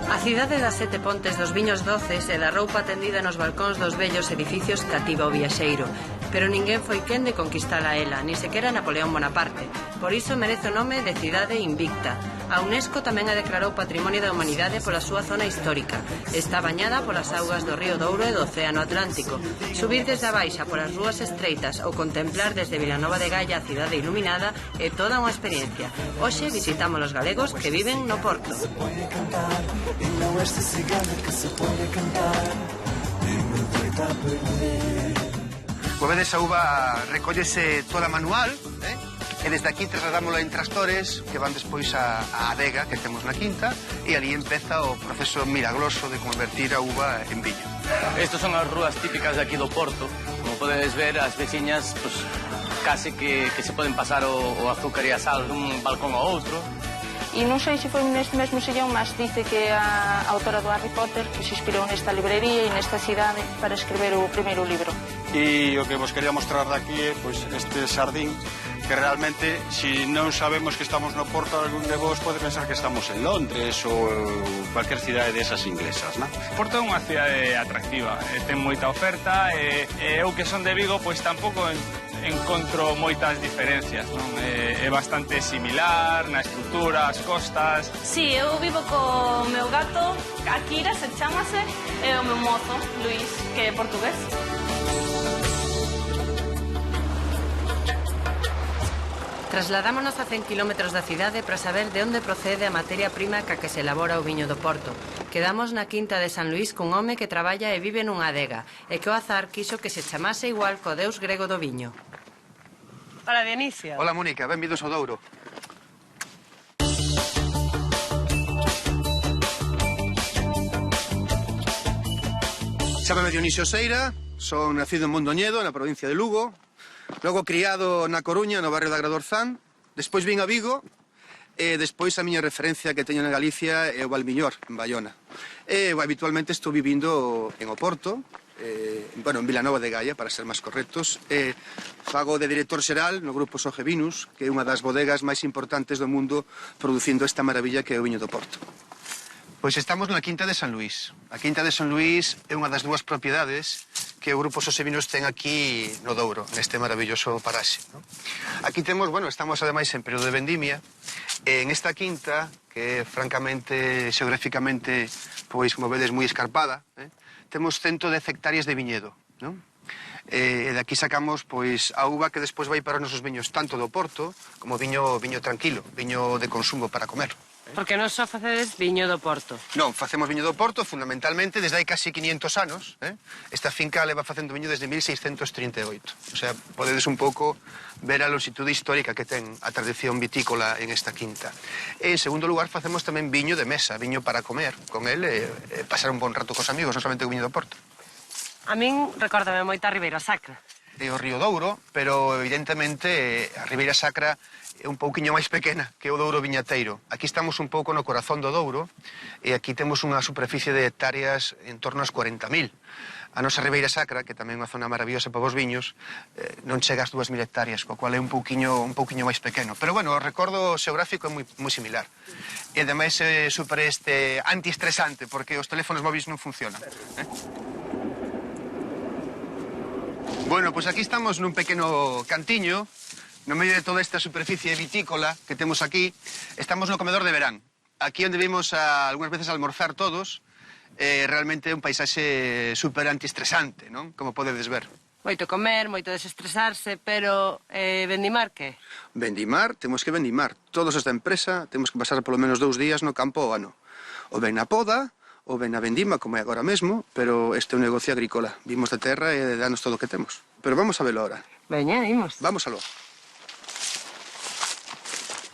A cidade das sete pontes dos viños doces e da roupa tendida nos balcóns dos vellos edificios cativa o viaxeiro, pero ninguén foi quen de conquistala a ela, ni sequera Napoleón Bonaparte. Por iso merece o nome de cidade invicta. A UNESCO tamén a declarou Patrimonio da Humanidade pola súa zona histórica. Está bañada polas augas do río Douro e do Océano Atlántico. Subir desde a baixa polas rúas estreitas ou contemplar desde Vilanova de Gaia a cidade iluminada é toda unha experiencia. Hoxe visitamos os galegos que viven no Porto. Como vedes, a uva recóllese toda manual, e desde aquí trasladámola en tractores que van despois á adega que temos na quinta, e ali empeza o proceso milagroso de convertir a uva en viño. Estas son as rúas típicas de aquí do Porto. Como podedes ver, as veciñas pues, case que se poden pasar o azúcar e a sal dun balcón ao outro. E non sei se foi neste mesmo sillón, mas dice que a autora do Harry Potter que se inspirou nesta librería e nesta cidade para escrever o primeiro libro. E o que vos quería mostrar daqui é pois, este xardín que realmente, se non sabemos que estamos no Porto, algún de vos pode pensar que estamos en Londres ou cualquier cidade desas inglesas, non? Porto é unha cidade atractiva, ten moita oferta e eu que son de Vigo, pois tampouco encontro moitas diferencias, non? É bastante similar na estrutura, as costas. Si, eu vivo co meu gato, Akira se chamase, e o meu mozo, Luís, que é portugués. Trasladámonos a 100 km da cidade para saber de onde procede a materia prima ca que se elabora o viño do Porto. Quedamos na quinta de San Luís cun home que traballa e vive nunha adega e que o azar quiso que se chamase igual co deus grego do viño. Hola, Dionisio. Hola, Mónica, benvidos ao Douro. Chámame Dionisio Seira, son nacido en Mondoñedo, na provincia de Lugo. Logo criado na Coruña, no barrio da Gradorzán. Despois vin a Vigo. E despois a miña referencia que teño na Galicia é o Valmiñor, en Bayona. E habitualmente estou vivindo en Oporto, bueno, en Vilanova de Gaia, para ser máis correctos. Fago de director xeral no grupo Sogevinus, que é unha das bodegas máis importantes do mundo producindo esta maravilla que é o viño do Porto. Pois estamos na Quinta de San Luís. A Quinta de San Luís é unha das dúas propiedades que o Grupo Sosevinos ten aquí no Douro, neste maravilloso paraxe, ¿no? Aquí temos, bueno, estamos ademais en período de vendimia, e en esta quinta, que é francamente, xeográficamente, pois, como vedes, moi escarpada, temos 110 hectáreas de viñedo, ¿no? E de aquí sacamos, pois, a uva que despois vai para os nosos viños, tanto do Porto, como viño tranquilo, viño de consumo para comer. Porque non só facedes viño do Porto. Non, facemos viño do Porto fundamentalmente desde hai casi 500 anos. Esta finca leva facendo viño desde 1638. O sea, podedes un pouco ver a longitude histórica que ten a tradición vitícola en esta quinta. E, en segundo lugar, facemos tamén viño de mesa, viño para comer con el e pasar un bon rato cos amigos, non somente o viño do Porto. A min recórdame moita a Ribeira Sacra. É o río Douro, pero evidentemente a Ribeira Sacra é un pouquiño máis pequena que o Douro Viñateiro. Aquí estamos un pouco no corazón do Douro e aquí temos unha superficie de hectáreas en torno aos 40.000. A nosa Ribeira Sacra, que tamén é unha zona maravillosa para os viños, non chega ás 2.000 hectáreas, co cual é un pouquiño máis pequeno. Pero, bueno, o recordo xeográfico é moi similar. E, ademais, é super antiestresante, porque os teléfonos móviles non funcionan. Bueno, pois aquí estamos nun pequeno cantiño, no medio de toda esta superficie vitícola que temos aquí. Estamos no comedor de verán. Aquí onde vimos algunhas veces almorzar todos, realmente é un paisaxe super antiestresante, non? Como podedes ver. Moito comer, moito desestresarse, pero vendimar que? Vendimar, temos que vendimar. Todos os da empresa temos que pasar polo menos 2 días no campo ao ano. Ou ben na poda, ou ben na vendima, como é agora mesmo, pero este é un negocio agrícola. Vimos de terra e danos todo o que temos. Pero vamos a velo ahora. Veña, imos. Vamos a lo.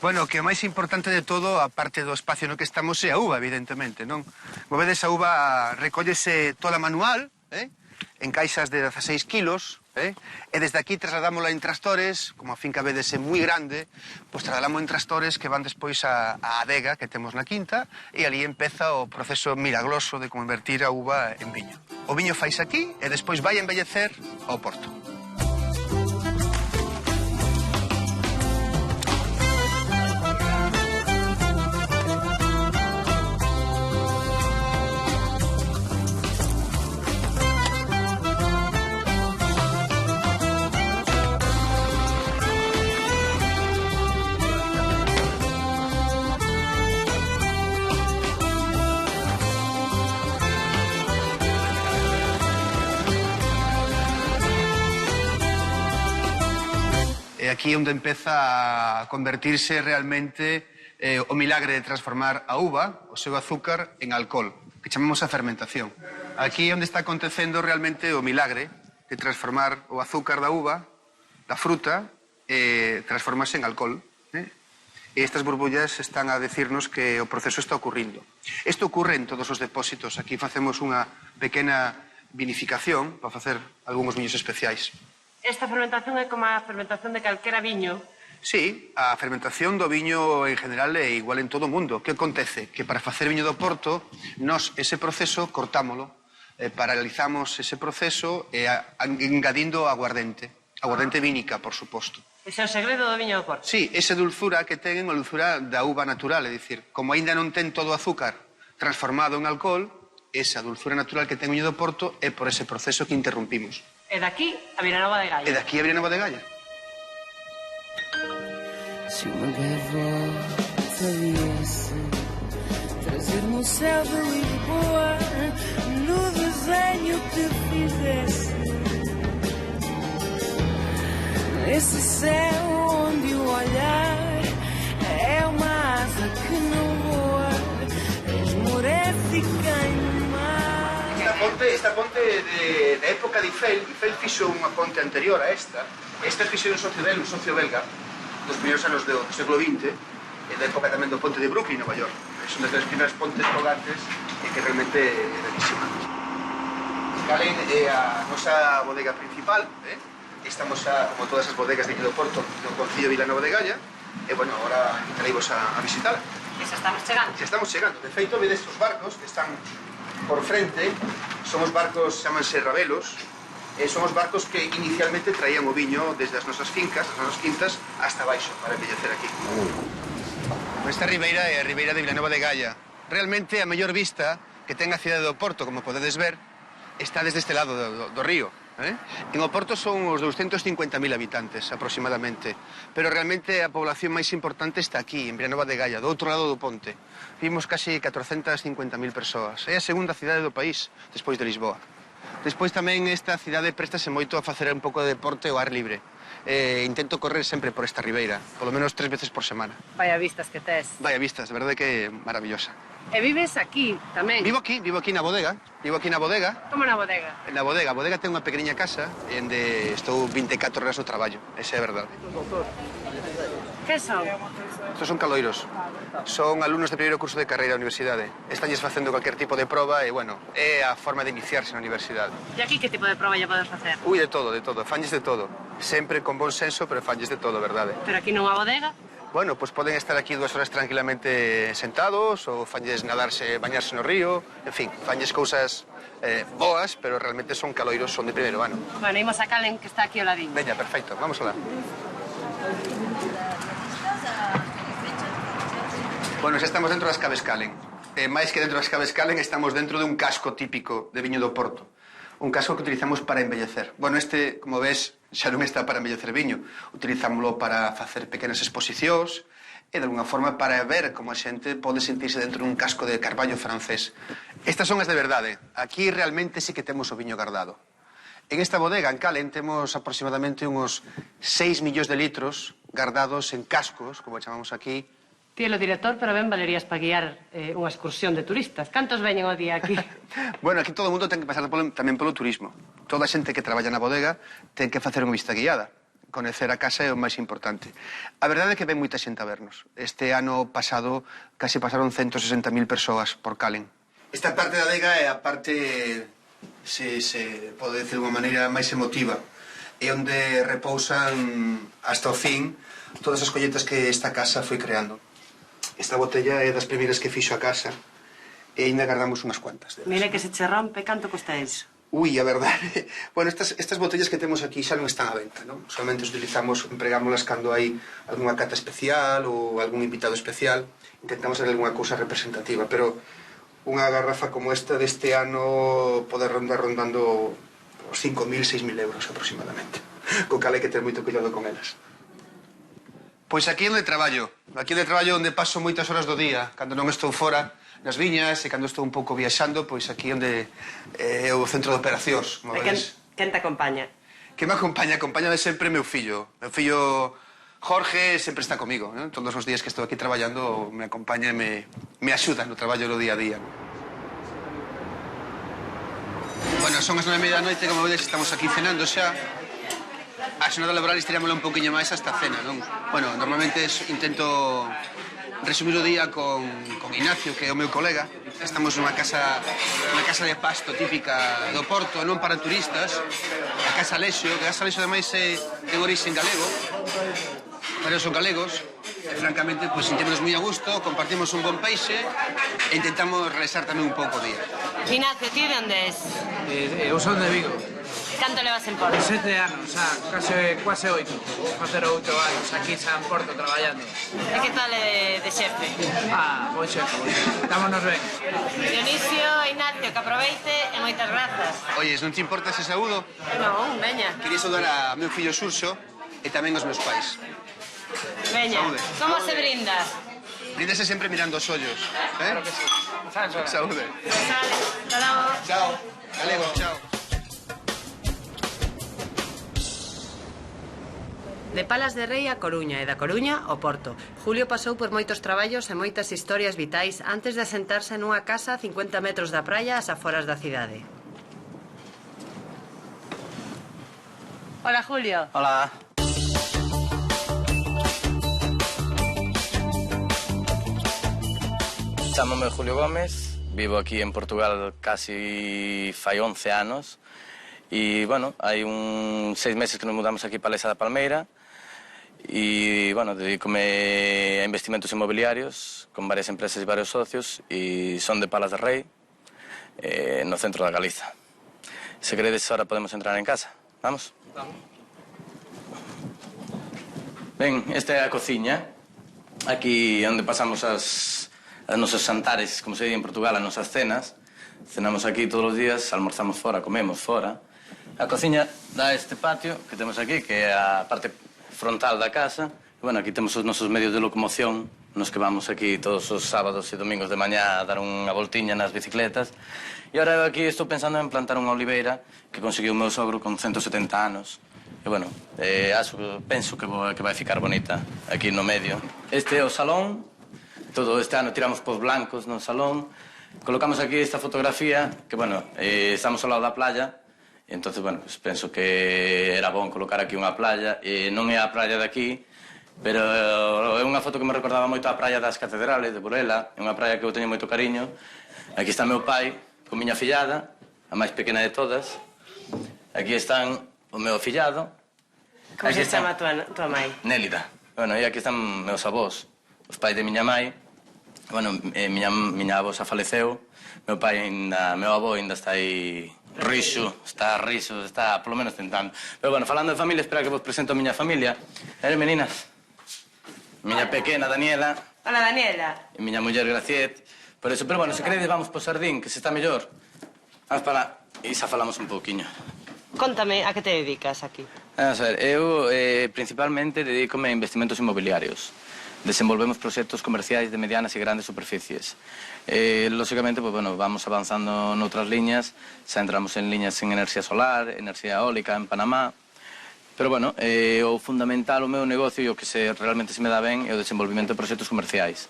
Bueno, o que é máis importante de todo, a parte do espacio no que estamos, é a uva, evidentemente, non? Como vedes, a uva recóllese toda manual, en caixas de 16 kilos, e desde aquí trasladámola en tractores, como a finca vedese moi grande, pois trasladamos en tractores que van despois á adega que temos na quinta, e ali empeza o proceso milagroso de convertir a uva en viño. O viño fais aquí e despois vai a embellecer ao porto. E aquí é onde empeza a convertirse realmente o milagre de transformar a uva, o seu azúcar, en alcohol, que chamamos a fermentación. Aquí é onde está acontecendo realmente o milagre de transformar o azúcar da uva, da fruta, transformarse en alcohol. E estas burbullas están a decirnos que o proceso está ocurrindo. Isto ocurre en todos os depósitos. Aquí facemos unha pequena vinificación para facer algúns viños especiais. Esta fermentación é como a fermentación de calquera viño. Sí, a fermentación do viño en general é igual en todo o mundo. Que acontece? Que para facer viño do Porto, nós ese proceso cortámolo, paralizamos ese proceso engadindo aguardente vínica, por suposto. Ese é o segredo do viño do Porto. Sí, esa dulzura que ten, a dulzura da uva natural, é dicir, como aínda non ten todo o azúcar transformado en alcohol, esa dulzura natural que ten o viño do Porto é por ese proceso que interrumpimos. E daqui a Vilanova de Gaia. E daqui a Vilanova de Gaia. Se uma gaivota viesse trazer-me o céu de Lisboa no desenho que fizesse, esse céu onde o olhar é uma asa que não voa, esmorece e queima. Esta ponte de época de Eiffel fixo unha ponte anterior a esta. Esta fixo un socio belga, dos primeiros anos do século XX, e da época tamén do ponte de Brooklyn, Nova York. Son das primeiras pontes colgantes e que realmente é belísima. Calen é a nosa bodega principal, estamos como todas as bodegas de aquí do Porto, no Concello de Vilanova de Gaia, e, bueno, agora traímos a visitar. E xa estamos chegando. Xa estamos chegando. De feito, vedes os barcos que están por frente, son os barcos, chamanse rabelos, e son os barcos que inicialmente traían o viño desde as nosas fincas, as nosas quintas, hasta baixo, para embellecer aquí. Esta ribeira é a ribeira de Vilanova de Gaia. Realmente a mellor vista que ten a cidade do Porto, como podedes ver, está desde este lado do río. En o Porto son os 250.000 habitantes, aproximadamente, pero realmente a población máis importante está aquí, en Vilanova de Gaia, do outro lado do ponte. Vimos casi 450.000 persoas. É a segunda cidade do país, despois de Lisboa. Despois tamén esta cidade préstase moito a facer un pouco de deporte ao ar libre. Intento correr sempre por esta ribeira, polo menos 3 veces por semana. Vaya vistas que tes. Vaya vistas, de verdade que é maravillosa. E vives aquí tamén? Vivo aquí na bodega. Como na bodega? Na bodega. A bodega ten unha pequeniña casa onde estou 24 horas no traballo. Esa é a verdade. Que son? Estos son caloiros. Son alumnos de primeiro curso de carreira da universidade. Estánlles facendo cualquier tipo de proba e, bueno, é a forma de iniciarse na universidade. E aquí que tipo de proba lle podes facer? Ui, de todo. Fanlles de todo. Sempre con bon senso, pero fanlles de todo, verdade. Pero aquí non a bodega? Bueno, pues poden estar aquí 2 horas tranquilamente sentados, ou fanlles nadarse, bañarse no río, en fin, fanlles cousas boas, pero realmente son caloiros, son de primeiro ano. Bueno, imos a Calen, que está aquí ao ladín. Veña, perfecto, vamos alá. Bueno, xa estamos dentro das caves Calen. máis que dentro das caves Calen, estamos dentro dun casco típico de viño do Porto. Un casco que utilizamos para embellecer. Bueno, este, como ves, xa non está para embellecer viño. Utilizámoslo para facer pequenas exposicións e, de alguna forma, para ver como a xente pode sentirse dentro dun casco de carballo francés. Estas son as de verdade. Aquí realmente sí que temos o viño guardado. En esta bodega, en Calen, temos aproximadamente uns 6 millóns de litros guardados en cascos, como chamamos aquí, Ti é o director, pero ben valerías para guiar unha excursión de turistas. Cantos veñen o día aquí? Bueno, aquí todo o mundo ten que pasar tamén polo turismo. Toda a xente que traballa na bodega ten que facer unha vista guiada. Conocer a casa é o máis importante. A verdade é que ven moita xente a vernos. Este ano pasado casi pasaron 160.000 persoas por Calen. Esta parte da adega é a parte, se pode decir de unha maneira máis emotiva. É onde repousan hasta o fin todas as colleitas que esta casa foi creando. Esta botella é das primeiras que fixo a casa e ainda guardamos unhas cuantas delas. Mire que se che rompe, canto custa iso? Ui, a verdade. Bueno, estas botellas que temos aquí xa non están á venta, non? Solamente empregámoslas cando hai algunha cata especial ou algún invitado especial. Intentamos hacer algunha cousa representativa, pero unha garrafa como esta deste ano pode rondando os 5.000, 6.000 euros aproximadamente. Co cal hai que ter moito cuidado con elas. Pois aquí onde traballo. Aquí onde traballo onde paso moitas horas do día. Cando non estou fora nas viñas e cando estou un pouco viaxando, pois aquí onde é o centro de operacións. Quen te acompaña? Que me acompaña? Acompáñame sempre meu fillo. Meu fillo Jorge sempre está comigo, ¿no? Todos os días que estou aquí traballando me acompaña e me axuda no traballo do día a día. Bueno, son as 9:30 da noite, como vedes, estamos aquí cenando xa. A xornada laboral estirámola un poquinho máis hasta a cena, non? Bueno, normalmente intento resumir o día con Ignacio, que é o meu colega. Estamos nunha casa de pasto típica do Porto, non para turistas. A Casa Alexio, que a Casa Alexio ademais é de origen galego. Pero son galegos. E, francamente, pues, sentémonos moi a gusto, compartimos un bon peixe e intentamos relaxar tamén un pouco o día. Ignacio, ti de onde és? Eu son de Vigo. Canto levas en Porto? 7 anos, quase 8. Facer 8 anos aquí xa en Porto traballando. E que tal de xefe? Bon xefe. Estámonos ben. Dionisio, Ignacio, que aproveite e moitas grazas. Oyes, non te importa se saúdo? Non, veña. Quería saudar a meu fillo Xurxo e tamén aos meus pais. Veña, Saúde. como se brinda? Bríndase sempre mirando os ollos. Claro que sí. Saúde. Vale, hasta logo. Chao. Galego, chao. De Palas de Rei a Coruña e da Coruña ao Porto. Julio pasou por moitos traballos e moitas historias vitais antes de asentarse nunha casa a 50 metros da praia ás aforas da cidade. Hola, Julio. Hola. Chámome Julio Gómez, vivo aquí en Portugal casi fai 11 anos e, bueno, hai 6 meses que nos mudamos aquí para Lesa da Palmeira e, bueno, dedícome a investimentos inmobiliarios con varias empresas e varios socios e son de Palas de Rei, no centro da Galiza. Se queredes, ahora podemos entrar en casa. Vamos? Vamos. Ben, esta é a cociña, aquí onde pasamos as nosos xantares, como se di en Portugal, as nosas cenas. Cenamos aquí todos os días, almorzamos fora, comemos fora. A cociña dá este patio que temos aquí, que é a parte frontal da casa. E, bueno, aquí temos os nosos medios de locomoción, nos que vamos aquí todos os sábados e domingos de mañá a dar unha voltiña nas bicicletas. E agora aquí estou pensando en plantar unha oliveira que conseguiu o meu sogro con 170 anos. E, bueno, penso que vai ficar bonita aquí no medio. Este é o salón. Todo este ano tiramos pos blancos no salón. Colocamos aquí esta fotografía, que, bueno, estamos ao lado da playa. E, entonces, bueno, pues penso que era bon colocar aquí unha playa. Non é a playa de aquí, pero é unha foto que me recordaba moito a praia das Catedrales de Burela. É unha praia que eu teño moito cariño. Aquí está meu pai, con miña fillada, a máis pequena de todas. Aquí están o meu fillado. Como se chama tua mãe? Nélida. Bueno, e aquí están meus avós, os pais de miña mãe. Bueno, miña avó xa faleceu. Meu avó ainda está aí rixo, está polo menos tentando. Pero, bueno, falando de familia, espera que vos presento a miña familia. Meninas, miña pequena Daniela. Hola, Daniela. E miña muller Graciet. Por eso, pero, bueno, se queredes vamos po Sardín, que se está mellor. Vamos para lá e xa falamos un pouquiño. Contame, a que te dedicas aquí? A ver, eu principalmente dedícome a investimentos inmobiliarios. Desenvolvemos proxectos comerciais de medianas e grandes superficies. Lóxicamente, pues, bueno, vamos avanzando noutras liñas, xa entramos en liñas en enerxía solar, enerxía eólica en Panamá, Pero, bueno, o fundamental, o meu negocio e o que realmente se me dá ben é o desenvolvimento de proxectos comerciais.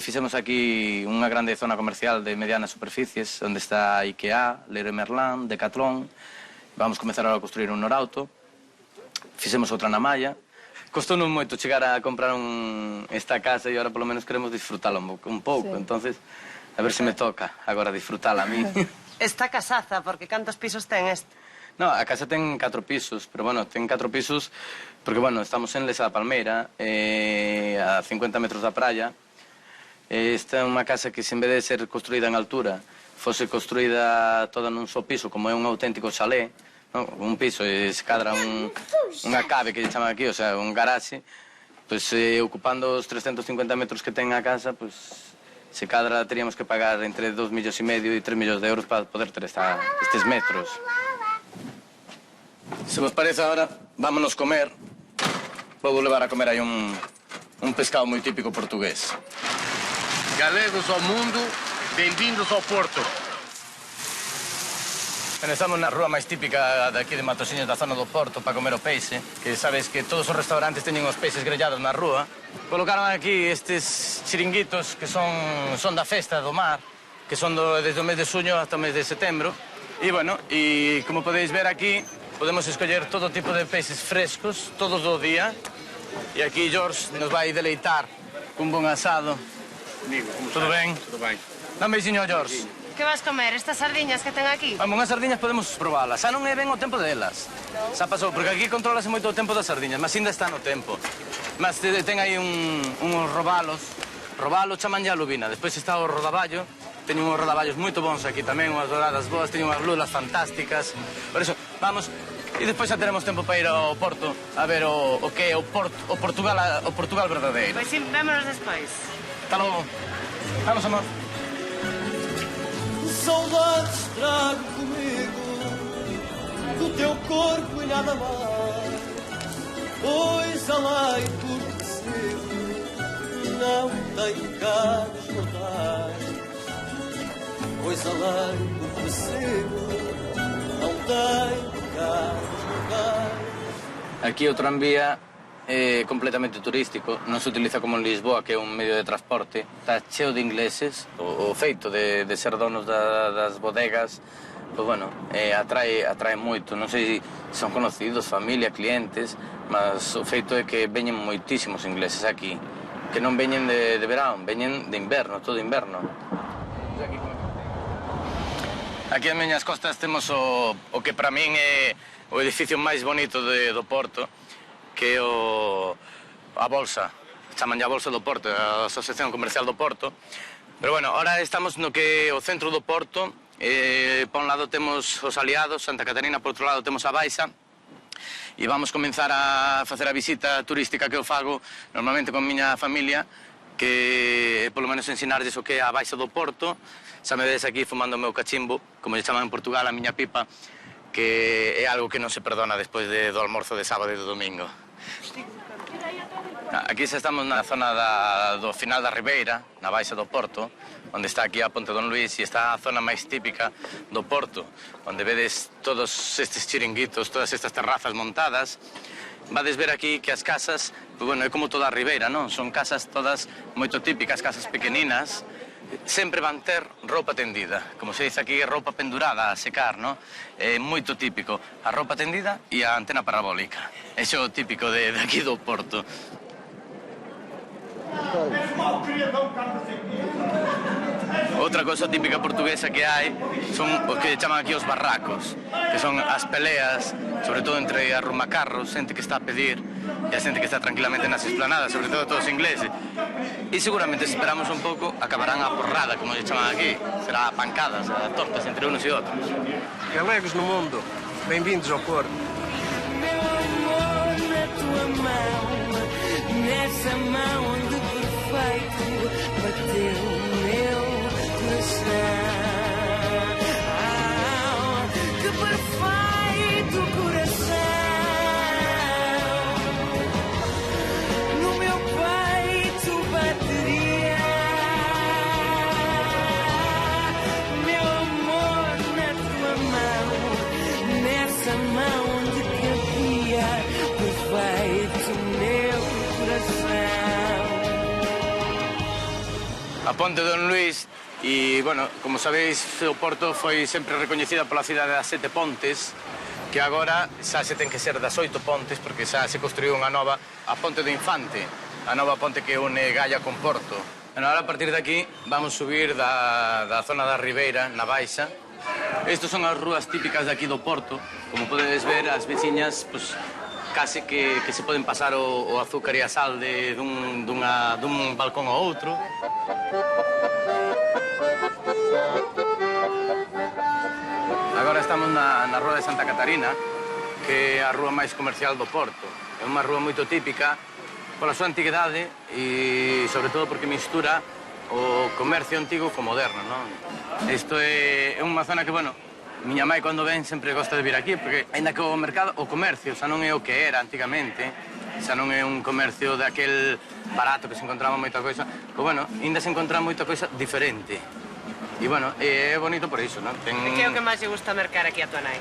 Fixemos aquí unha grande zona comercial de medianas superficies, onde está IKEA, Leroy Merlin, Decathlon. Vamos comezar a construir un Norauto. Fixemos outra na Malla. Costounos moito chegar a comprar esta casa e agora polo menos queremos disfrutala un pouco. Entonces, a ver se me toca agora disfrutala a mí. Está casaza, porque cantos pisos ten este? No, a casa ten 4 pisos, pero, bueno, ten 4 pisos porque, bueno, estamos en Lesa da Palmeira, a 50 metros da praia. Esta é unha casa que, se en vez de ser construída en altura, fose construída toda nun só piso, como é un auténtico chalé, un piso, e se cadra unha cave que lle chaman aquí, o sea, un garaxe, pois, ocupando os 350 metros que ten a casa, pois, se cadra teríamos que pagar entre 2,5 millóns e 3 millóns de euros para poder ter estes metros. Se vos parece ahora, vámonos comer. Vou levar a comer aí un pescado moi típico portugués. Galegos ao mundo, benvindos ao Porto. Estamos na rúa máis típica daqui de Matosiños, da zona do Porto, para comer o peixe, que sabes que todos os restaurantes teñen os peixes grellados na rúa. Colocaron aquí estes chiringuitos que son da festa do mar, que son desde o mes de xuño hasta o mes de setembro. E, bueno, como podéis ver aquí, podemos escoller todo tipo de peixes frescos, todos do día. E aquí George nos vai deleitar cun bon asado. Amigo, como Todo ben? Todo ben. Dá un beixiño ao George. Que vas comer? Estas sardiñas que ten aquí? Vamos, unhas sardiñas podemos probalas. Xa non é ben o tempo delas. Xa pasou, porque aquí controlase moito o tempo das sardiñas, mas ainda está no tempo. Mas ten aí uns robalos. Robalo chamanlle a lubina. Despois está o rodaballo. Teño uns rodaballos moito bons aquí tamén, unhas doradas boas, teño unhas lulas fantásticas. Por eso, vamos, e despois xa teremos tempo para ir ao Porto a ver o que é o Portugal verdadeiro. Pois sí, vémonos despois. Hasta logo. Vamos, amor. Saudades trago comigo do teu corpo e nada mais. Pois além por percebo, não tenho caras mortais. Pois além por percebo, não tenho caras mortais. Aquí o tranvía é completamente turístico, non se utiliza como en Lisboa, que é un medio de transporte. Está cheo de ingleses, o feito de ser donos das bodegas, pois, bueno, atrae moito. Non sei se son conocidos, familia, clientes, mas o feito é que veñen moitísimos ingleses aquí, que non veñen de verán, veñen de inverno, todo inverno. Aquí a miñas costas temos o que para min é o edificio máis bonito do Porto, que é a Bolsa, chaman a Bolsa do Porto, a Asociación Comercial do Porto. Pero, bueno, ahora estamos no que é o centro do Porto. Por un lado temos os aliados, Santa Catarina, por outro lado temos a Baixa, e vamos comenzar a facer a visita turística que eu fago normalmente con miña familia, que polo menos ensinarlles o que é a Baixa do Porto. Xa me vedes aquí fumando o meu cachimbo, como lle chaman en Portugal, a miña pipa, que é algo que non se perdona despois do almorzo de sábado e do domingo. Aquí xa estamos na zona do final da Ribeira, na Baixa do Porto, onde está aquí a Ponte Don Luís, e está a zona máis típica do Porto, onde vedes todos estes chiringuitos, todas estas terrazas montadas. Vades ver aquí que as casas, pues, bueno, é como toda a Ribeira, non? Son casas todas moito típicas, casas pequeninas. Sempre van ter roupa tendida, como se dice aquí, roupa pendurada a secar, non? É moito típico a roupa tendida e a antena parabólica. É xo típico de aquí do Porto. Outra cosa típica portuguesa que hai son os que chaman aquí os barracos, que son as peleas, sobre todo entre arrumacarros, xente que está a pedir, e a xente que está tranquilamente nas esplanadas, sobre todo todos os ingleses. E seguramente, se esperamos un pouco, acabarán a porrada, como lle chaman aquí. Será a pancadas, a tortas entre unos e outros. Galegos no mundo, benvindos ao Porto. Meu amor na tua mão, nessa mão onde perfeito bateu o meu coração. Que perfeito coração, no meu peito bateria. Meu amor na tua mão, nessa mão onde cabia. a ponte Don Luís. E, bueno, como sabéis, o Porto foi sempre recoñecida pola cidade das 7 pontes, que agora xa se ten que ser das 8 pontes, porque xa se construiu unha nova, a Ponte do Infante, a nova ponte que une Gaia con Porto. Bueno, ahora a partir de aquí vamos subir da zona da Ribeira, na Baixa. Estos son as rúas típicas de aquí do Porto. Como podedes ver, as veciñas, pues, case que se poden pasar o azúcar e a sal dun balcón ao outro. Agora estamos na Rúa de Santa Catarina, que é a rúa máis comercial do Porto. É unha rúa moito típica pola súa antiguidade e, sobre todo, porque mistura o comercio antigo co moderno, non? Isto é unha zona que, bueno, miña mãe, cando ven, sempre gosta de vir aquí, porque, ainda que o mercado, o comercio, xa non é o que era antigamente, xa non é un comercio daquel barato que se encontraba moita coisa, pois, bueno, ainda se encontra moita coisa diferente. E, bueno, é bonito por iso, non? Que é o que máis lle gusta mercar aquí a tua nai?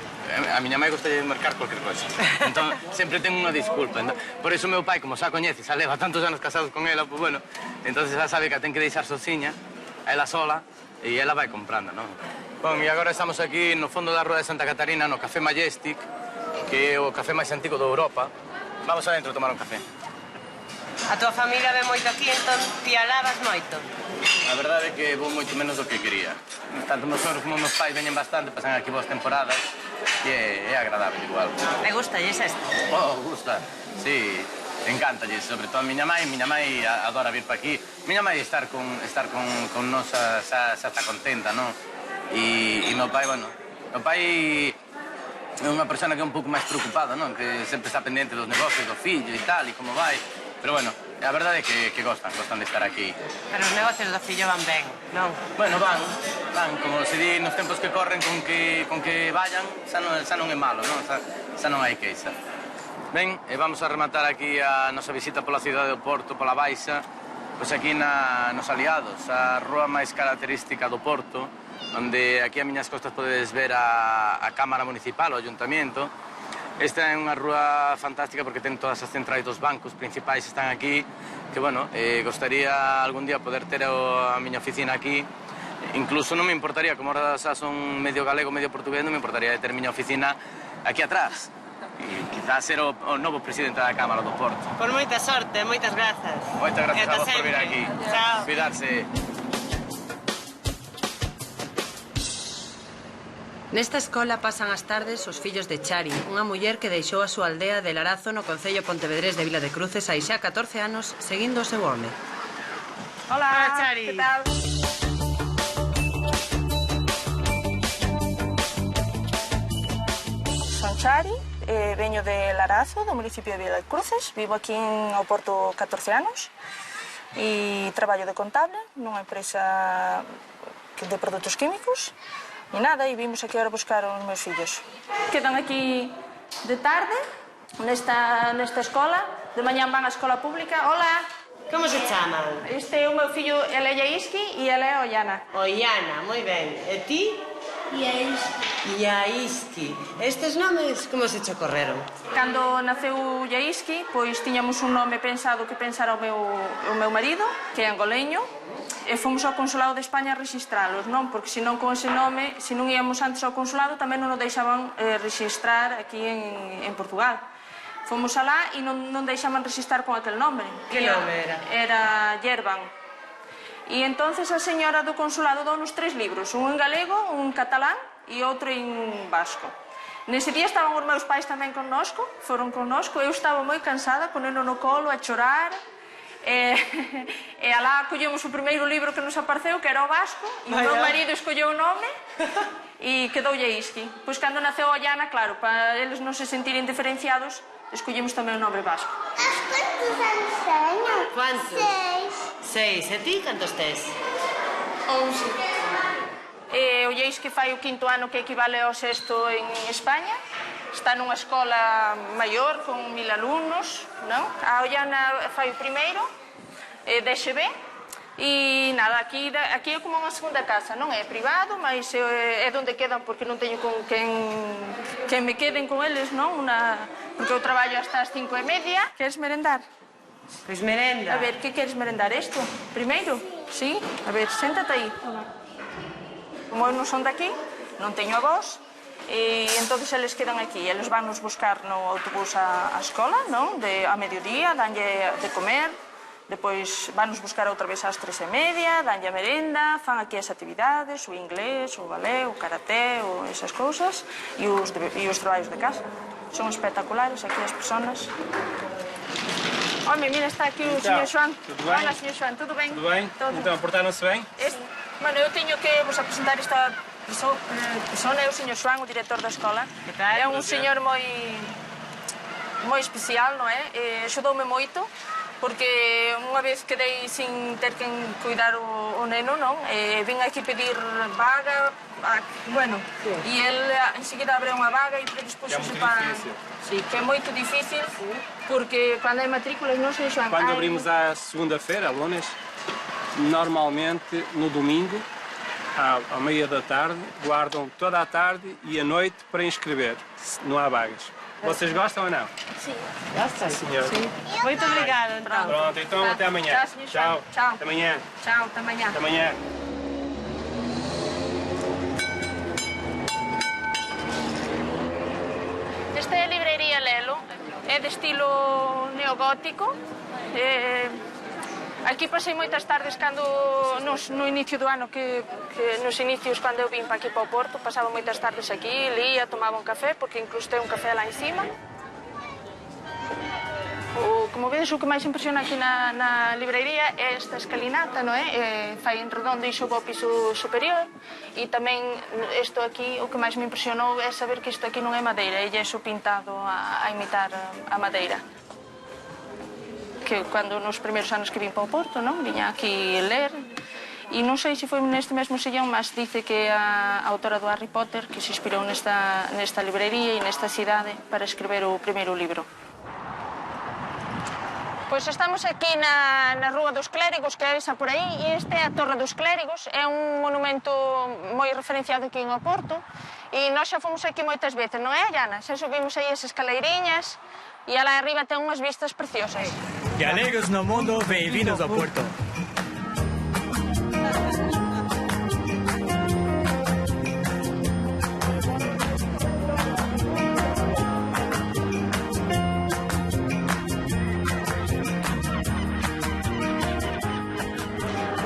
A miña mãe gusta de mercar cualquier cosa. Entón, sempre ten unha disculpa. Por iso meu pai, como xa coñece, xa leva tantos anos casados con ela, pois, bueno, entón xa sabe que a ten que deixar sociña, a ela sola, e ela vai comprando, non? Bom, e agora estamos aquí no fondo da Rúa de Santa Catarina, no Café Majestic, que é o café máis antigo de Europa. Vamos adentro a tomar un café. A tua familia ve moito aquí, entón ti alabas moito? A verdade é que vou moito menos do que quería. Tanto meus sogros como meus pais veñen bastante, pasan aquí boas temporadas, e é agradable igual. E gustalles isto? Oh, gusta, sí, encántalles, sobre todo a miña mãe adora vir pa aquí. Miña mãe estar con nos xa está contenta, non? E meu pai, bueno, meu pai é unha persona que é un pouco máis preocupada, non? Que sempre está pendente dos negocios do fillo e tal, e como vai. Pero, bueno, a verdade é que gostan de estar aquí. Pero os negocios do fillo van ben, non? Bueno, van, como se di nos tempos que corren con que vayan, xa non é malo, non? Xa non hai queixa. Ben, e vamos a rematar aquí a nosa visita pola cidade do Porto, pola Baixa, pois aquí nos Aliados, a rúa máis característica do Porto, onde aquí a miñas costas podedes ver a Cámara Municipal, o Ayuntamiento. Esta é unha rúa fantástica porque ten todas as centrais dos bancos principais están aquí, que, bueno, gostaría algún día poder ter a miña oficina aquí. Incluso non me importaría, como ahora xa son medio galego, medio portugués, non me importaría de ter miña oficina aquí atrás. E quizás ser o novo presidente da Cámara do Porto. Por moita sorte, moitas grazas. Moitas grazas a vos por vir aquí. Chao. Cuidarse. Nesta escola pasan as tardes os fillos de Chari, unha muller que deixou a súa aldea de Larazo no concello pontevedrés de Vila de Cruces hai xa 14 anos seguindo o seu home. Hola, Chari. que tal? Son Chari, veño de Larazo, do municipio de Vila de Cruces. Vivo aquí en Oporto 14 anos e traballo de contable nunha empresa de produtos químicos. E nada, e vimos aquí ahora buscar os meus fillos. Quedan aquí de tarde, nesta escola. De mañán van á escola pública. Hola. Como se chaman? Este é o meu fillo, ele é Yaiski e ela é Ollana. Ollana, moi ben. E ti? Yaiski. Estes nomes, como se che ocorreron? Cando naceu Yaiski, pois tiñamos un nome pensado que pensara o meu marido, que é angoleño, e fomos ao Consulado de España a registralos, non? Porque senón con ese nome, se non íamos antes ao Consulado, tamén non nos deixaban registrar aquí en Portugal. Fomos alá e non deixaban registrar con aquel nome. Que nome era? Era Yerban. E entonces a señora do Consulado dou-nos 3 libros, un en galego, un en catalán e outro en vasco. Nese día estaban os meus pais tamén connosco, foron connosco, eu estaba moi cansada, con eno no colo, a chorar, e alá collemos o primeiro libro que nos apareceu, que era o vasco, e o meu marido escolleu o nome e quedou Yaiski. Pois cando naceu Ollana, claro, para eles non se sentirem diferenciados, escollemos tamén o nome vasco. Quantos anos teño? Quantos? 6. E ti cantos tes? 11. O Yaiski fai o 5º ano, que equivale ao 6º en España. Está nunha escola maior con 1000 alumnos, non? A Ollana fai o primeiro, de XB, e nada, aquí é como unha segunda casa, non é privado, mas é onde quedan porque non teño con quen me queden con eles, non? Porque eu traballo hasta as 5:30. Queres merendar? Pois merenda. A ver, que queres merendar? Isto? Primeiro? Sí? A ver, séntate aí. Como eu non son daqui, non teño avós, e entonces eles quedan aquí. Eles van nos buscar no autobús á escola, non? A mediodía, danlle de comer, depois van nos buscar outra vez ás 3:30, danlle a merenda, fan aquí as actividades, o inglés, o ballet, o karaté, ou esas cousas, e os traballos de casa. Son espectaculares aquí as personas. Home, mira, está aquí o señor Xoán. Tudo bem? Hola, señor Xoán, tudo ben? Tudo bem? Todo. Então, portaram-se bem? Bueno, eu teño que vos apresentar esta persona, é o señor Xoán, o director da escola. Que tal? É un señor moi especial, non é? Axudoume moito, porque unha vez quedei sin ter quen cuidar o neno, non? Vin aquí pedir vaga, bueno, e ele enseguida abre unha vaga e predispúxose para... Sí, que é moito difícil, porque cando hai matrículas, non sei, Xoán... Quando abrimos à segunda-feira, alunas, normalmente no domingo, à meia da tarde, guardam toda a tarde e a noite para inscrever, se não há vagas. Vocês gostam ou não? Sim. Gostam? Sim, senhor. Sí. Muito obrigada, então. Pronto, então até amanhã. Tchau, senhor Xoán. Tchau. Até amanhã. Tchau, até amanhã. Até amanhã. Esta é a librería Lelo, é de estilo neogótico. Aquí pasei moitas tardes cando no inicio do ano, nos inicios cando eu vim para aquí para o Porto, pasaba moitas tardes aquí, lía, tomaba un café, porque incluso ten un café lá en cima. Como vedes, o que máis impresiona aquí na librería é esta escalinata, non é? Fai en redondo e sobe ao piso superior. E tamén isto aquí, o que máis me impresionou é saber que isto aquí non é madeira, é yeso pintado a imitar a madeira. Que cando nos primeiros anos que vim para o Porto, non? Viña aquí ler. E non sei se foi neste mesmo sillón, mas dice que a autora do Harry Potter que se inspirou nesta librería e nesta cidade para escrever o primeiro libro. Pois estamos aquí na Rúa dos Clérigos, que é esa por aí, e este é a Torre dos Clérigos, é un monumento moi referenciado aquí en Oporto, e nós xa fomos aquí moitas veces, non é, Ayana? Xa subimos aí as escaleiriñas, e alá arriba ten unhas vistas preciosas. Galegos no mundo, bem-vindos ao Porto.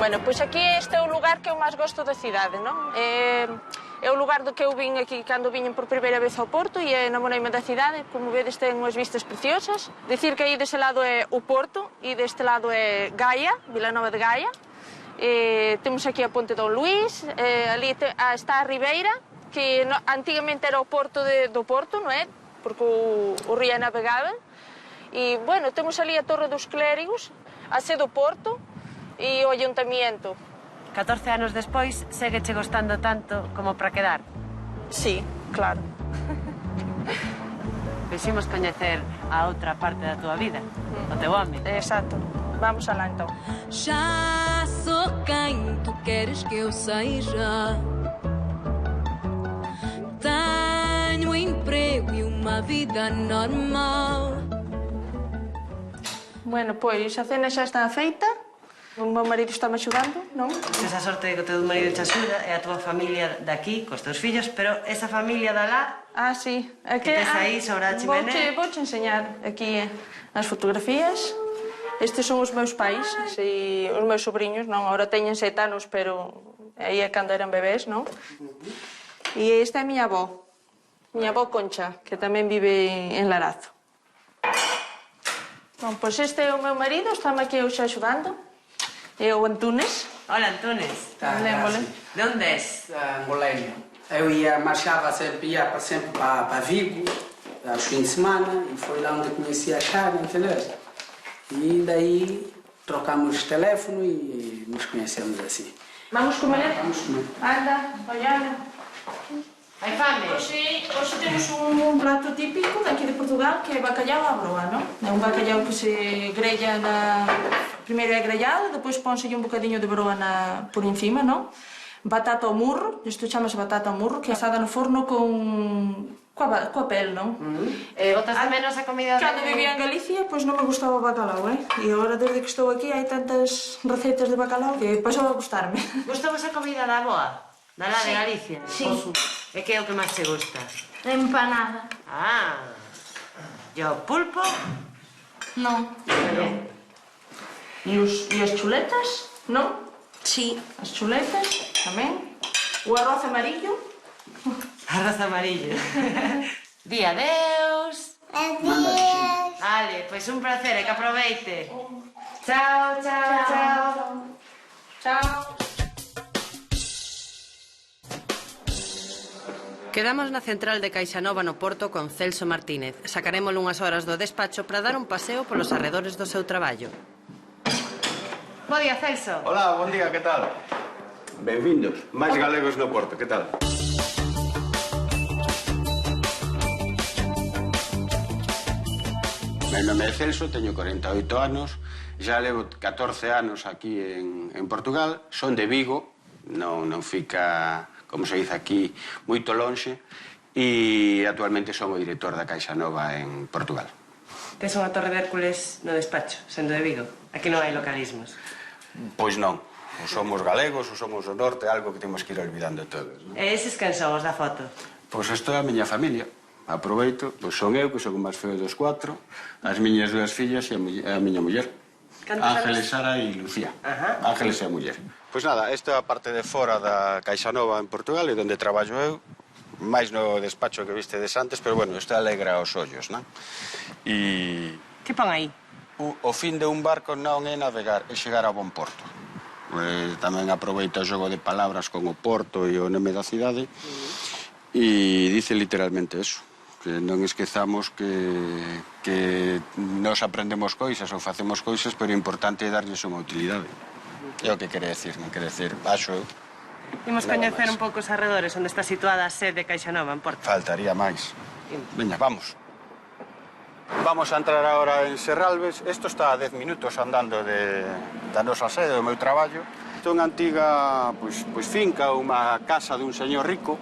Bueno, pois aquí este é o lugar que eu máis gosto da cidade, non? É o lugar do que eu vin aquí cando viñen por primeira vez ao Porto e enamoreime da cidade. Como vedes, ten unhas vistas preciosas. Dicir que aí dese lado é o Porto e deste lado é Gaia, Vilanova de Gaia. Temos aquí a Ponte Don Luís, ali está a Ribeira, que antigamente era o porto do Porto, non é? Porque o río é navegável. E, bueno, temos ali a Torre dos Clérigos, a sé do Porto, e o ayuntamiento. 14 anos despois, segue che gostando tanto como para quedar? Sí, claro. Quiximos coñecer a outra parte da tua vida, o teu home. Exacto. Vamos alá, então. Já sou quem tu queres que eu seja. Tenho emprego e uma vida normal. Bueno, pois a cena xa está feita. O meu marido está me axudando, non? Esa sorte de que o teu marido te axuda é a tua familia daqui, cos teus fillos, pero esa familia de alá... Ah, sí. Que tes aí sobre a chimenea. Vouche enseñar aquí as fotografías. Estes son os meus pais, os meus sobrinhos, non? Agora teñen 7 anos, pero aí é cando eran bebés, non? E esta é a miña avó Concha, que tamén vive en Larazo. Bom, pois este é o meu marido, estame aquí hoxe axudando. É o Antunes. Hola, Antunes. De onde és? Angolênio. Eu marchava sempre, ia sempre para Vigo, aos fins de semana, e foi lá onde conheci a Chara, entendeu? E daí trocamos telefone e nos conhecemos assim. Vamos comer? Vamos comer. Anda, olha. Hai fame? Hoxe temos un prato típico daqui de Portugal que é bacalhau à broa, non? É un bacalhau que se grella primeiro é grellado, depois pónselle un bocadinho de broa por encima, non? Batata ao murro, isto chamase batata ao murro, que é asada no forno con Coa pel, non? Botas de menos a comida de... Cando vivía en Galicia, pois non me gustaba o bacalao, E agora, desde que estou aquí, hai tantas recetas de bacalao que pasou a gustarme. Gustou a comida da boa? Da lá de Galicia? Sí. E que é o que máis te gusta? Empanada. E o pulpo? Non. E as chuletas, non? Sí. As chuletas, tamén. O arroz amarillo. Arroz amarillo. Di adeus. Adiós. Vale, pois un placer, que aproveite. Chao, chao, chao. Chao. Quedamos na central de Caixanova no Porto con Celso Martínez. Sacarémolo unhas horas do despacho para dar un paseo polos arredores do seu traballo. Bo día, Celso. Hola, bon día, que tal? Benvindos, máis galegos no Porto, que tal? Meu nome é Celso, teño 48 anos, xa levo 14 anos aquí en Portugal, son de Vigo, non fica, como se dice aquí, moito lonxe, e actualmente son o director da Caixanova en Portugal. Tes unha torre de Hércules no despacho, sendo de Vigo. Aquí non hai localismos. Pois non, ou somos galegos ou somos do norte, algo que temos que ir olvidando todos, non? E eses quen son os da foto? Pois isto é a miña familia. Aproveito, pois son eu, que son o máis feo dos 4, as miñas dúas fillas e a miña muller. Ángeles, Sara e Lucía. Ángeles é a muller. Pois nada, esta é a parte de fora da Caixanova en Portugal, e onde traballo eu, máis no despacho que vistedes antes, pero bueno, isto alegra os ollos, non? E... Que pon aí? O fin de un barco non é navegar, é chegar a bon porto. Tamén aproveito o xogo de palabras con o porto e o nome da cidade, e dice literalmente eso, que non esquezamos que nos aprendemos coisas ou facemos coisas, pero o importante é darlles unha utilidade. É o que quere decir, non quere decir, baixo eu. Imos coñecer un pouco os arredores onde está situada a sede de Caixanova en Porto. Faltaría máis. Veña, vamos. Vamos a entrar agora en Serralves. Isto está a 10 minutos andando da nosa sede, do meu traballo. Isto é unha antiga finca, unha casa dun señor rico.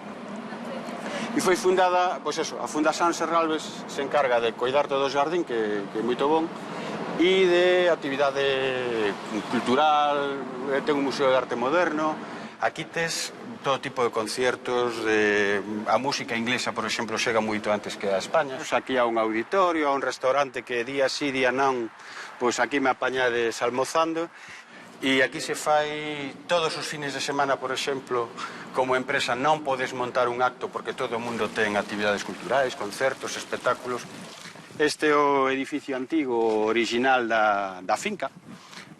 E foi fundada, pois eso, a Fundación Serralves se encarga de coidar todo o xardín, que é moito bon, e de actividade cultural, ten un museo de arte moderno. Aquí tes todo tipo de conciertos, a música inglesa, por exemplo, chega moito antes que a España. Aquí há un auditorio, há un restaurante que día sí, día non, pois aquí me apañades almozando. E aquí se fai todos os fines de semana, por exemplo, como empresa non podes montar un acto porque todo o mundo ten actividades culturais, concertos, espectáculos. Este é o edificio antigo, original da finca,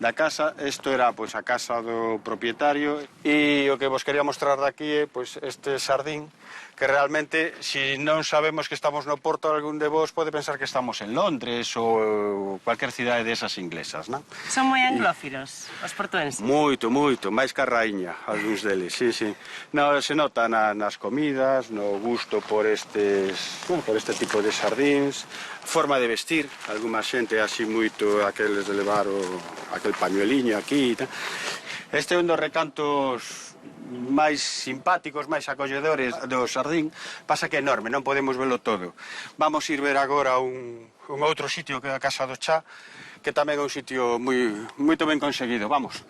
da casa. Isto era pois a casa do propietario, e o que vos quería mostrar daqui é pois este xardín, que realmente, se non sabemos que estamos no Porto, algún de vos pode pensar que estamos en Londres ou cualquier cidade desas inglesas, non? Son moi anglófilos, os portuenses. Moito, máis que a raíña, algúns deles, sí. No, se nota nas comidas, no gusto por este tipo de xardíns, forma de vestir, alguma xente así moito aqueles de levar aquel pañueliño aquí. Este é un dos recantos máis simpáticos, máis acolledores do xardín. Pasa que é enorme, non podemos velo todo. Vamos ir ver agora un outro sitio que é a Casa do Chá, que tamén é un sitio moito ben conseguido. Vamos.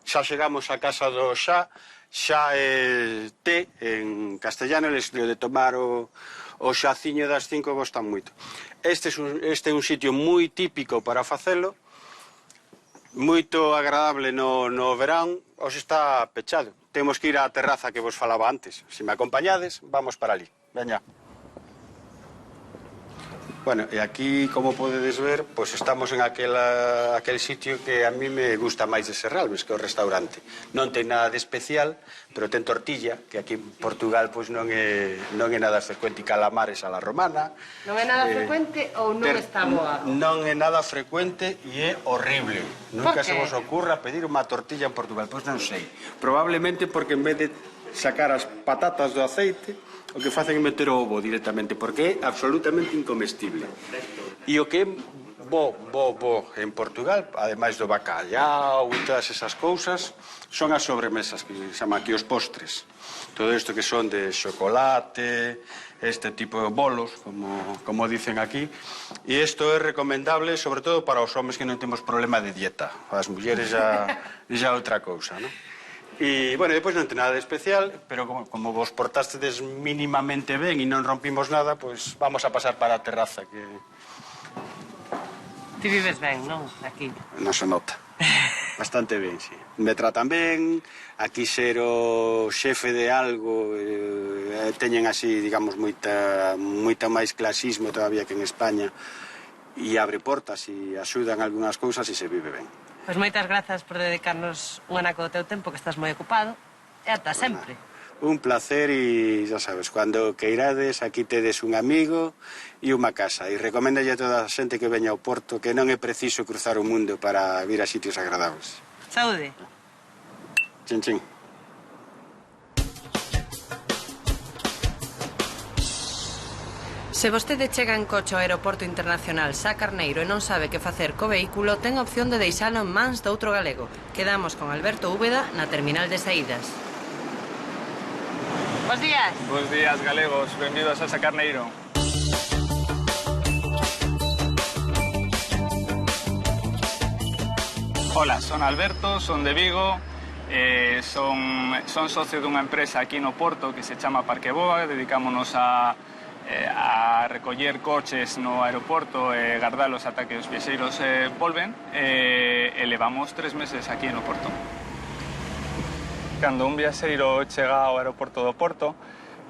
Xa chegamos á Casa do Chá. Xa é té en castellano, el estilo de tomar o xaciño das 5 gostan moito. Este é un sitio moi típico para facelo, moito agradable no verán. Hoxe está pechado. Temos que ir á terraza que vos falaba antes. Se me acompañades, vamos para ali. Veña. Bueno, e aquí, como podedes ver, pois estamos en aquel sitio que a mí me gusta máis de Serralves, que é o restaurante. Non ten nada de especial, pero ten tortilla, que aquí en Portugal pois non é nada frecuente, e calamares a la romana. Non é nada frecuente ou non está boa? Non é nada frecuente e é horrible. Nunca se vos ocurra pedir unha tortilla en Portugal. Pois non sei. Probablemente porque en vez de sacar as patatas do aceite, o que facen é meter o ovo directamente, porque é absolutamente incomestible. E o que é bo en Portugal, ademais do bacalhau e todas esas cousas, son as sobremesas que se chama aquí os postres. Todo isto que son de chocolate, este tipo de bolos, como dicen aquí. E isto é recomendable, sobre todo, para os homens que non temos problema de dieta. As mulleres já outra cousa, non? E, bueno, depois non ten nada de especial, pero como vos portastedes mínimamente ben e non rompimos nada, pois vamos a pasar para a terraza, que... Ti vives ben, non? Aquí. Non se nota. Bastante ben, sí. Me tratan ben, aquí ser o xefe de algo, teñen así, digamos, moita máis clasismo todavía que en España, e abre portas e axudan algunhas cousas e se vive ben. Pois moitas grazas por dedicarnos un anaco do teu tempo, que estás moi ocupado, e ata sempre. Un placer e, xa sabes, cando queirades, aquí tedes un amigo e unha casa. E recoméndalle a toda a xente que veña ao Porto que non é preciso cruzar o mundo para vir a sitios agradables. Saúde. Chin, chin. Se vostede chega en coche ao aeroporto internacional Sá Carneiro e non sabe que facer co vehículo, ten a opción de deixalo en mans doutro galego. Quedamos con Alberto Úbeda na terminal de saídas. Bos días. Bos días, galegos. Benvidos a Sá Carneiro. Hola, son Alberto, son de Vigo. Son socio dunha empresa aquí no Porto que se chama Parqueboa. Dedicámonos a recoller coches no aeroporto e gardalos ata que os viaxeiros volven, e levamos 3 meses aquí no Porto. Cando un viaxeiro chega ao aeroporto do Porto,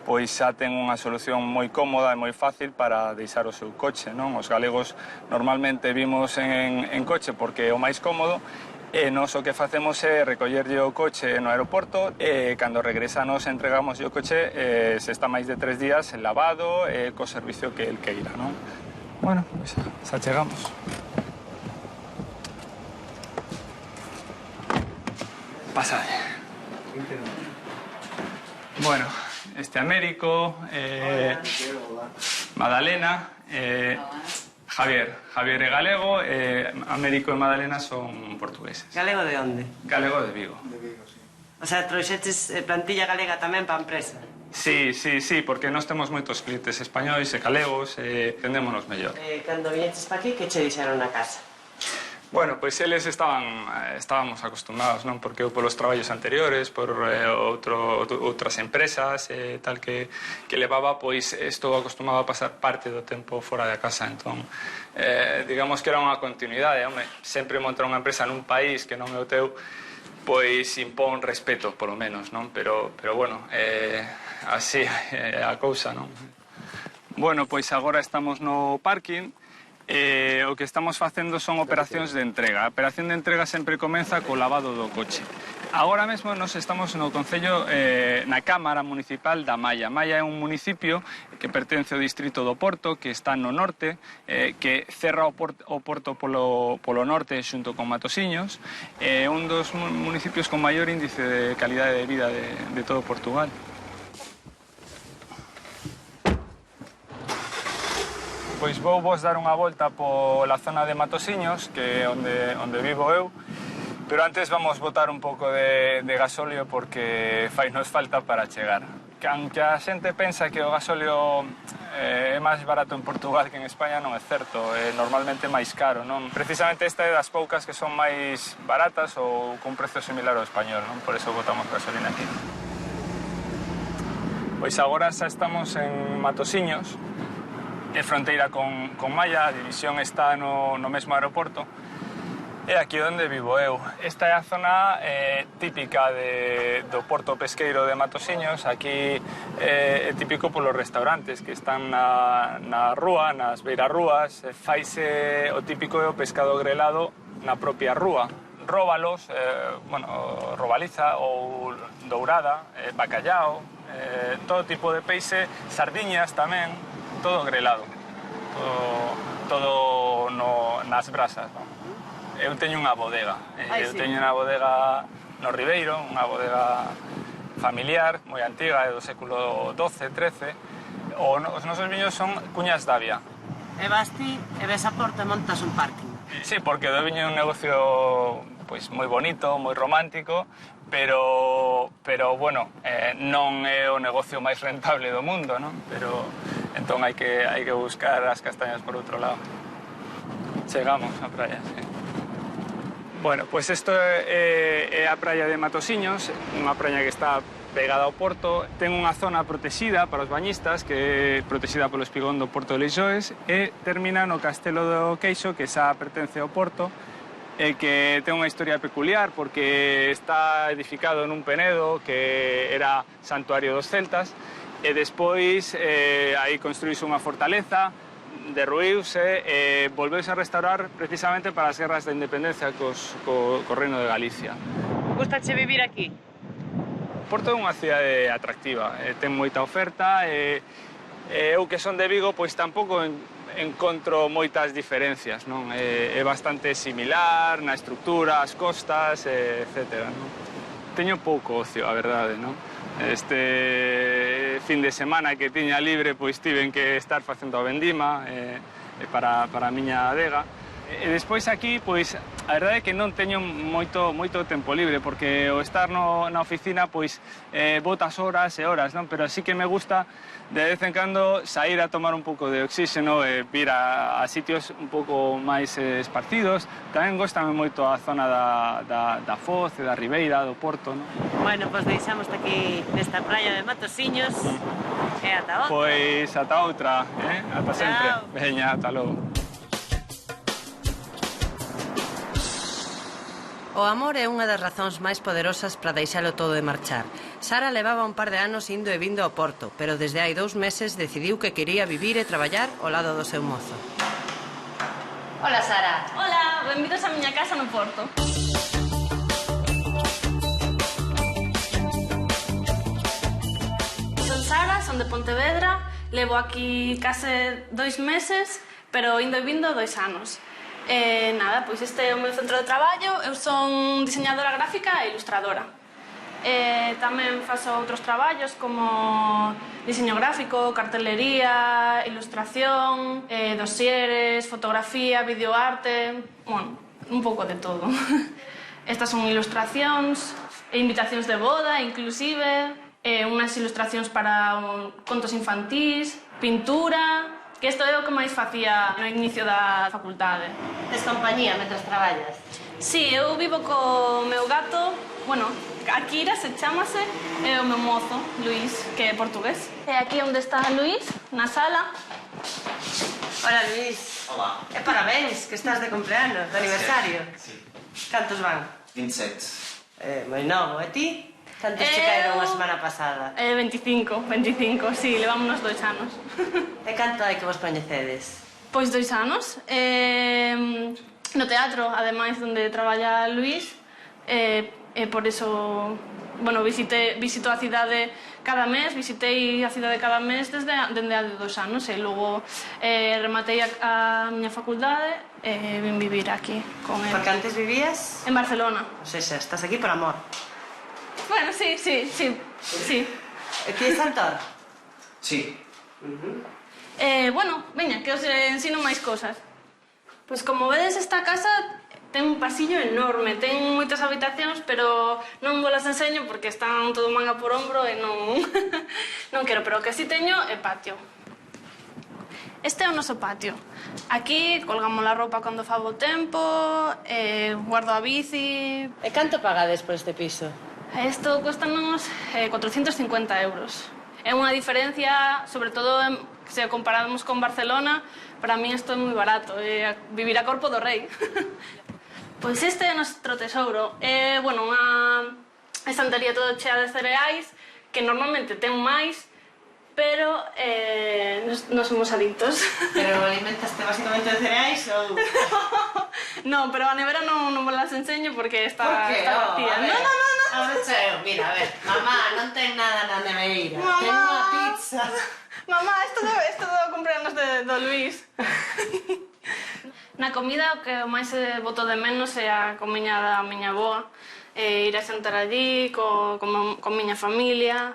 pois xa ten unha solución moi cómoda e moi fácil para deixar o seu coche, non? Os galegos normalmente vimos en coche porque é o máis cómodo, e nós o que facemos é recollerlle o coche no aeroporto e cando regresa nos entregamos o coche se está máis de 3 días lavado e co servicio que el queira, non? Bueno, pois xa chegamos. Pasade. Bueno, este Américo, Madalena, Javier é galego, Américo e Madalena son portugueses. Galego de onde? Galego de Vigo. O sea, trouxeches plantilla galega tamén para a empresa? Sí, porque nós temos moitos clientes españois e galegos e entendémonos mellor. Cando viñeches pa aquí, que che dixeron na casa? Bueno, pois eles estábamos acostumados, non? Porque eu polos traballos anteriores, por outras empresas tal que levaba, pois estou acostumado a pasar parte do tempo fora da casa, entón digamos que era unha continuidade, home, sempre montar unha empresa nun país que non é o teu, pois impón respeto, polo menos, non? Pero bueno, así a cousa, non? Bueno, pois agora estamos no parking. O que estamos facendo son operacións de entrega. A operación de entrega sempre comeza co lavado do coche. Agora mesmo nos estamos no concello, na Cámara Municipal da Malla. Malla é un municipio que pertence ao distrito do Porto, que está no norte, que cerra o Porto polo norte xunto con Matosiños. É un dos municipios con maior índice de calidade de vida de todo Portugal. Pois vou vos dar unha volta pola zona de Matosiños, que é onde vivo eu, pero antes vamos botar un pouco de gasóleo porque fainos falta para chegar. Aunque a xente pensa que o gasóleo é máis barato en Portugal que en España, non é certo, é normalmente máis caro, non? Precisamente esta é das poucas que son máis baratas ou cun precio similar ao español, non? Por eso botamos gasolina aquí. Pois agora xa estamos en Matosiños, é fronteira con Malla, a división está no mesmo aeroporto. É aquí onde vivo eu. Esta é a zona típica do porto pesqueiro de Matosiños. Aquí é típico polos restaurantes que están na rúa, nas beirarrúas. Faise o típico é o pescado grelado na propia rúa. Róbalos, robaliza ou dourada, bacallao, todo tipo de peixe, sardiñas tamén, todo grelado, todo nas brasas, non? Eu teño unha bodega, teño unha bodega no Ribeiro, unha bodega familiar, moi antiga, é do século XII, XIII. Os nosos viños son cuñas d'Avia. E vas ti, e ves a porta e montas un parking. Sí, porque do viño é un negocio pois moi bonito, moi romántico, pero bueno, non é o negocio máis rentable do mundo, non? Pero entón hai que buscar as castañas por outro lado. Chegamos á praia, sí. Bueno, pois isto é a praia de Matosiños, unha praia que está pegada ao porto. Ten unha zona protexida para os bañistas, que é protexida polo espigón do Porto de Leixoes, e termina no Castelo do Queixo, que xa pertence ao porto, e que ten unha historia peculiar porque está edificado nun penedo que era santuario dos celtas, e despois aí construíse unha fortaleza, derruíuse e volveuse a restaurar precisamente para as guerras de independencia co Reino de Galicia. Gustache vivir aquí? Porto é unha cidade atractiva, ten moita oferta e eu que son de Vigo pois tampouco encontro moitas diferencias, non? É bastante similar na estructura, as costas, etc. Non? Teño pouco ocio, a verdade, non? Este fin de semana que tiña libre, pois tiven que estar facendo a vendima para a miña adega. E despois aquí, pois, a verdade é que non teño moito tempo libre, porque o estar na oficina, pois, botas horas e horas, non? Pero sí que me gusta, de vez en cando, sair a tomar un pouco de oxígeno e vir a sitios un pouco máis esparcidos. Tamén gostame moito a zona da Foz e da Ribeira, do Porto, non? Bueno, pois deixamos aquí nesta praia de Matosiños e ata outra. Pois ata outra, ata sempre. Veña, ata logo. O amor é unha das razóns máis poderosas para deixalo todo e marchar. Sara levaba un par de anos indo e vindo ao Porto, pero desde hai 2 meses decidiu que quería vivir e traballar ao lado do seu mozo. Hola, Sara. Hola, benvidos á miña casa no Porto. Son Sara, son de Pontevedra, levo aquí case 2 meses, pero indo e vindo 2 anos. Nada, pois este é o meu centro de traballo, eu son diseñadora gráfica e ilustradora. Tamén faço outros traballos como diseño gráfico, cartelería, ilustración, dosieres, fotografía, videoarte, bueno, un pouco de todo. Estas son ilustracións, invitacións de boda, inclusive, unhas ilustracións para contos infantís, pintura. Que isto é o que máis facía no inicio da facultade. Tes compañía mentras traballas? Sí, eu vivo co meu gato, bueno, Akira se chamase, e o meu mozo, Luís, que é portugués. E aquí onde está Luís, na sala. Hola, Luís. Hola. E parabéns, que estás de cumpleanos, de aniversario. Sí. Cantos van? 27. Moi novo, e ti? Cantos che caeron a semana pasada? 25, sí, levámonos 2 anos. E canto hai que vos coñecedes? Pois 2 anos. No teatro, ademais, onde traballa Luís, por eso, bueno, visito a cidade cada mes, visitei a cidade cada mes dende hai 2 anos, e logo rematei a miña facultade e vim vivir aquí con ele. Porque antes vivías? En Barcelona. O sea, estás aquí por amor. Bueno, sí. E ti és actor? Sí. Bueno, veña, que os ensino máis cosas. Pois como vedes, esta casa ten un pasillo enorme, ten moitas habitacións, pero non vos las enseño porque están todo manga por ombro e non quero, pero o que si teño é patio. Este é o noso patio. Aquí colgamos a roupa cando fa bo tempo, guardo a bici... E canto pagades por este piso? Isto cuéstanos 450 euros. É unha diferencia, sobre todo se comparamos con Barcelona, para mí isto é moi barato, vivir a corpo do rei. Pois este é o noso tesouro. É, bueno, unha estantería toda chea de cereais, que normalmente ten máis, pero non somos adictos. Pero alimentaste basicamente de cereais ou...? Non, pero a nevera non vos las enseño porque está vacía. No. Mira, a ver, mamá, non ten nada na neveira. Mamá. Ten unha pizza. Mamá, isto do cumpleanos do Luís. Na comida o que máis boto de menos é a comiña da miña avoa, ir a sentar allí con miña familia,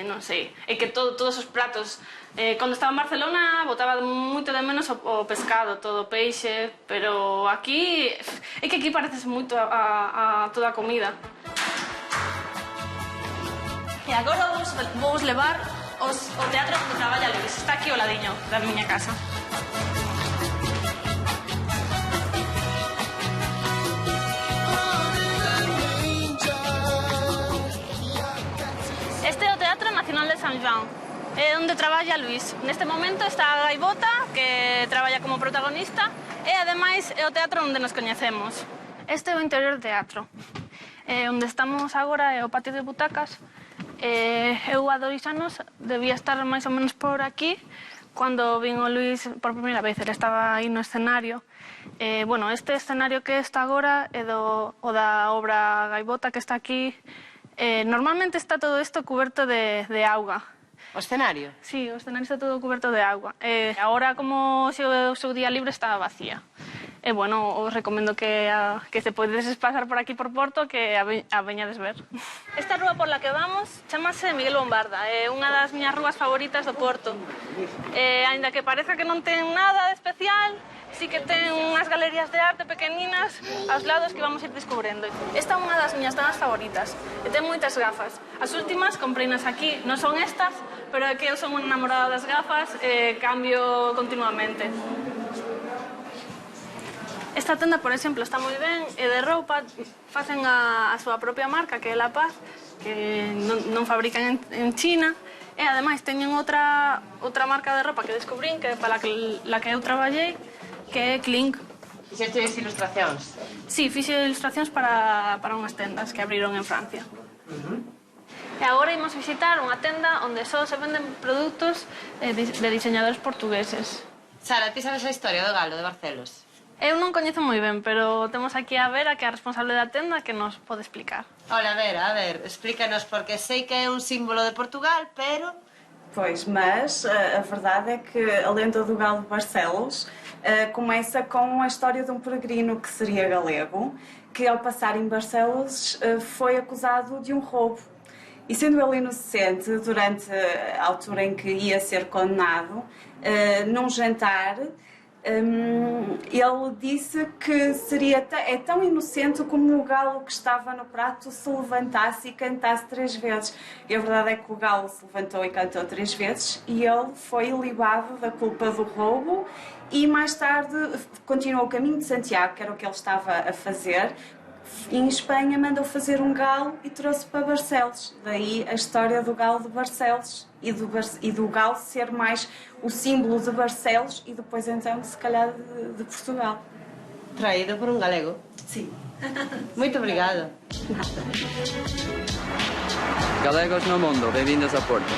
non sei, é que todos os pratos. Cando estaba en Barcelona botaba moito de menos o pescado, todo o peixe, pero aquí, é que aquí pareces moito a toda a comida. E agora vou levar ao teatro onde traballa Luis, está aquí ao ladiño da miña casa. Este é o Teatro Nacional de San Joan, é onde traballa Luis. Neste momento está a Gaivota, que traballa como protagonista, e ademais é o teatro onde nos coñecemos. Este é o interior do teatro. Onde estamos agora é o patio de butacas. Eu há 2 anos debía estar máis ou menos por aquí cando vin o Luis por primeira vez. Ele estaba aí no escenario. Bueno, este escenario que está agora é o da obra Gaivota, que está aquí. Normalmente está todo isto cuberto de auga. O escenario? Sí, o escenario está todo cuberto de agua. Agora, como o seu día libre, está vacía. Bueno, os recomendo que se podedes pasar por aquí por Porto, que a veñades ver. Esta rúa por la que vamos chamase Miguel Bombarda, é unha das miñas rúas favoritas do Porto. Ainda que pareza que non ten nada de especial, sí que ten unhas galerías de arte pequeninas aos lados que vamos ir descubrendo. Esta é unha das miñas zonas favoritas e ten moitas gafas. As últimas compreinas aquí, non son estas, pero é que eu son unha enamorada das gafas e cambio continuamente. Esta tenda, por exemplo, está moi ben, e de roupa facen a súa propia marca, que é La Paz, que non fabrican en China, e ademais teñen outra marca de roupa que descubrín, que é para la que eu traballei, que é Clink. Fixeches ilustracións? Sí, fixe ilustracións para unhas tendas que abriron en Francia. E agora imos visitar unha tenda onde só se venden produtos de diseñadores portugueses. Sara, ti sabes a historia do galo de Barcelos? Eu non coñezo moi ben, pero temos aquí a Vera, que é a responsable da tenda, que nos pode explicar. Ola, Vera, a ver, explícanos, porque sei que é un símbolo de Portugal, pero... Pois, mas a verdade é que a lenda do galo de Barcelos começa com a história de um peregrino que seria galego, que ao passar em Barcelos foi acusado de um roubo. E sendo ele inocente, durante a altura em que ia ser condenado, num jantar, ele disse que é tão inocente como o galo que estava no prato se levantasse e cantasse 3 vezes. E a verdade é que o galo se levantou e cantou 3 vezes e ele foi libado da culpa do roubo e mais tarde continuou o caminho de Santiago, que era o que ele estava a fazer. Em Espanha mandou fazer um galo e trouxe para Barcelos. Daí a história do galo de Barcelos e do galo ser mais o símbolo de Barcelos e depois então, se calhar, de Portugal. Traído por um galego? Sim. Muito obrigada. Galegos no mundo, bem-vindos a Porto.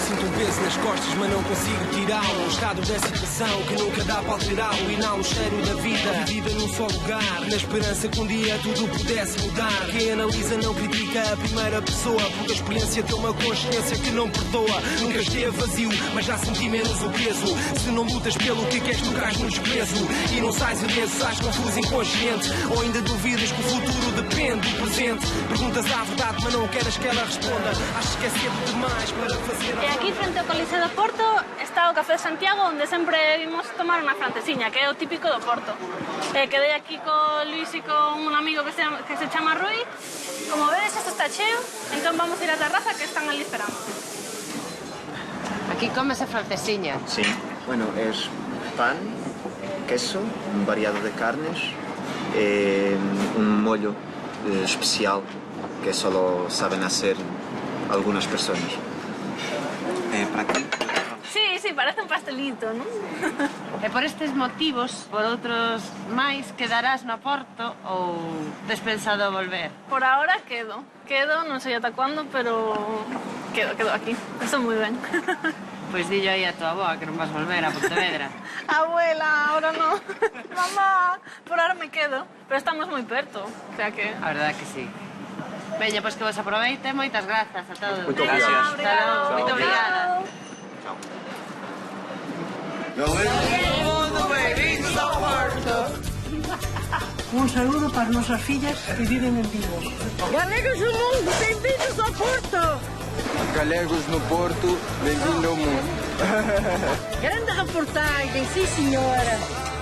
Sinto peso nas costas, mas não consigo tirá-lo. O estado da situação que nunca dá para alterá-lo. Inalo o cheiro da vida, vivida num só lugar, na esperança que um dia tudo pudesse mudar. Quem analisa não critica a primeira pessoa, porque a experiência tem uma consciência que não perdoa. Nunca esteve vazio, mas já senti menos o peso. Se não lutas pelo que queres, tu cais no desprezo. E não sais ileso, sais confuso, inconsciente. Ou ainda duvidas que o futuro depende do presente. Perguntas à verdade, mas não queres que ela responda. Achas que é cedo demais para fazer a... E aquí, frente ao Coliseo do Porto, está o Café de Santiago, onde sempre vimos tomar unha francesiña, que é o típico do Porto. Quedei aquí con Luis e con un amigo que se chama Rui. Como vedes, isto está cheo, entón vamos ir á terraza que están ali esperando. Aquí cómese francesiña. Sí, bueno, es pan, queso, un variado de carnes, un mollo especial que solo saben hacer algunas personas. ¿Para ti? Sí, parece un pastelito, non? E por estes motivos, por outros máis, quedarás no Porto ou tes pensado volver? Por ahora quedo, non sei ata cuándo, pero quedo aquí, estou moi ben. Pois dillo aí a tua avoa que non vas volver a Pontevedra. Abuela, ahora no. Mamá, por ahora me quedo, pero estamos moi perto, o sea que... A verdade que sí. Veña, pois que vos aproveite, moitas grazas a todos. Moito gracias. Moito obrigada. Chao. Un saludo para as nosas fillas que viven en Vigo. Galegos no mundo, benvindos ao Porto! Galegos no Porto, bem-vindo ao mundo. Grande reportagem, sim senhora.